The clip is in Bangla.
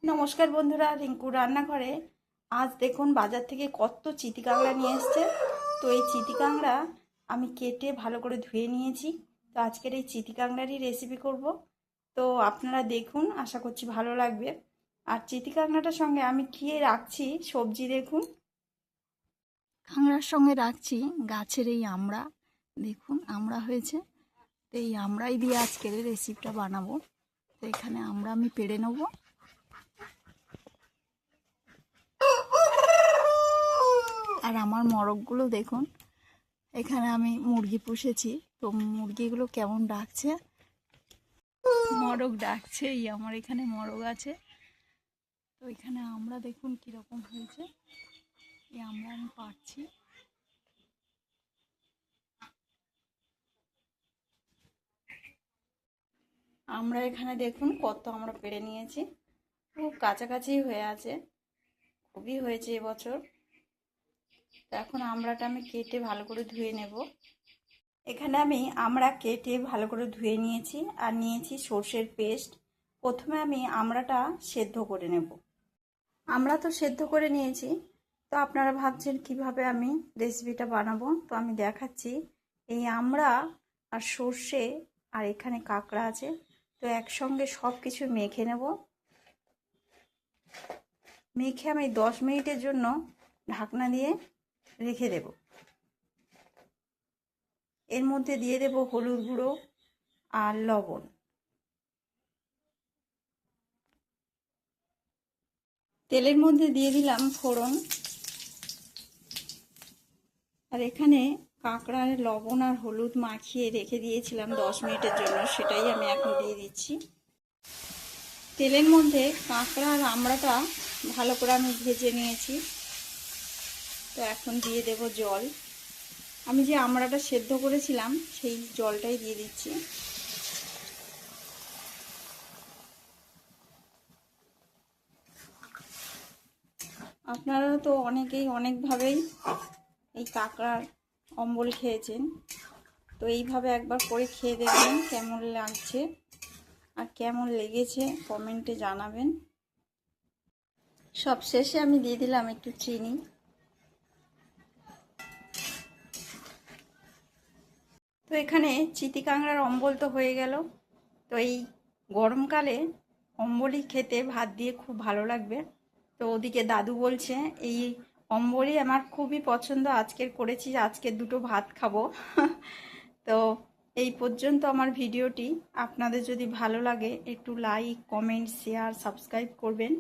নমস্কার বন্ধুরা, রিঙ্কু রান্নাঘরে। আজ দেখুন বাজার থেকে কত চিতি কাঁকড়া নিয়ে এসছে। তো এই চিতি কাঁকড়া আমি কেটে ভালো করে ধুয়ে নিয়েছি। তো আজকের এই চিতি কাঁকড়ারই রেসিপি করব। তো আপনারা দেখুন, আশা করছি ভালো লাগবে। আর চিতি কাঁকড়াটার সঙ্গে আমি কী রাখছি সবজি দেখুন। কাঁকড়ার সঙ্গে রাখছি গাছের এই আমড়া, দেখুন আমড়া হয়েছে। তো এই আমড়াই দিয়ে আজকের রেসিপিটা বানাবো। তো এখানে আমড়া আমি পেড়ে নেবো। আর আমার মরগগুলো দেখুন, এখানে আমি মুরগি পুষেছি। তো মুরগিগুলো কেমন ডাকছে, মরগ ডাকছে। এই আমার এখানে মরগ আছে। তো এখানে আমরা দেখুন কীরকম হয়েছে। এই আমরা আমি পাচ্ছি। আমরা এখানে দেখুন কত আমরা পেড়ে নিয়েছি। খুব কাছাকাছি হয়ে আছে, খুবই হয়েছে এবছর। তো এখন আমড়াটা আমি কেটে ভালো করে ধুয়ে নেব। এখানে আমি আমড়া কেটে ভালো করে ধুয়ে নিয়েছি আর নিয়েছি সর্ষের পেস্ট। প্রথমে আমি আমড়াটা সেদ্ধ করে নেব। আমড়া তো সেদ্ধ করে নিয়েছি। তো আপনারা ভাবছেন কিভাবে আমি রেসিপিটা বানাবো, তো আমি দেখাচ্ছি। এই আমড়া আর সর্ষে আর এখানে কাঁকড়া আছে, তো একসঙ্গে সব কিছু মেখে নেব। মেখে আমি 10 মিনিটের জন্য ঢাকনা দিয়ে রেখে দেব। এর মধ্যে দিয়ে দেব হলুদ গুঁড়ো আর লবণ। তেলের মধ্যে দিয়ে দিলাম ফোড়ন। আর এখানে কাঁকড়ার লবণ আর হলুদ মাখিয়ে রেখে দিয়েছিলাম 10 মিনিটের জন্য, সেটাই আমি এখন দিয়ে দিচ্ছি। তেলের মধ্যে কাঁকড়া আর আমড়াটা ভালো করে আমি ভেজে নিয়েছি। তো এখন দিয়ে দেব জল। আমি যে আমড়াটা সেদ্ধ করেছিলাম সেই জলটাই দিয়ে দিচ্ছি। আপনারা তো অনেকেই অনেকভাবেই এই কাঁকড়ার অম্বল খেয়েছেন। তো এইভাবে একবার করে খেয়ে দেখবেন কেমন লাগছে আর কেমন লেগেছে কমেন্টে জানাবেন। সব শেষে আমি দিয়ে দিলাম একটু চিনি। তো এখানে চিতি কাঁকড়ার অম্বল তো হয়ে গেল। তো এই গরমকালে অম্বলই খেতে ভাত দিয়ে খুব ভালো লাগবে। তো ওদিকে দাদু বলছে এই অম্বলই আমার খুবই পছন্দ, আজকের করেছি, আজকে দুটো ভাত খাবো। তো এই পর্যন্ত আমার ভিডিওটি। আপনাদের যদি ভালো লাগে একটু লাইক, কমেন্ট, শেয়ার, সাবস্ক্রাইব করবেন।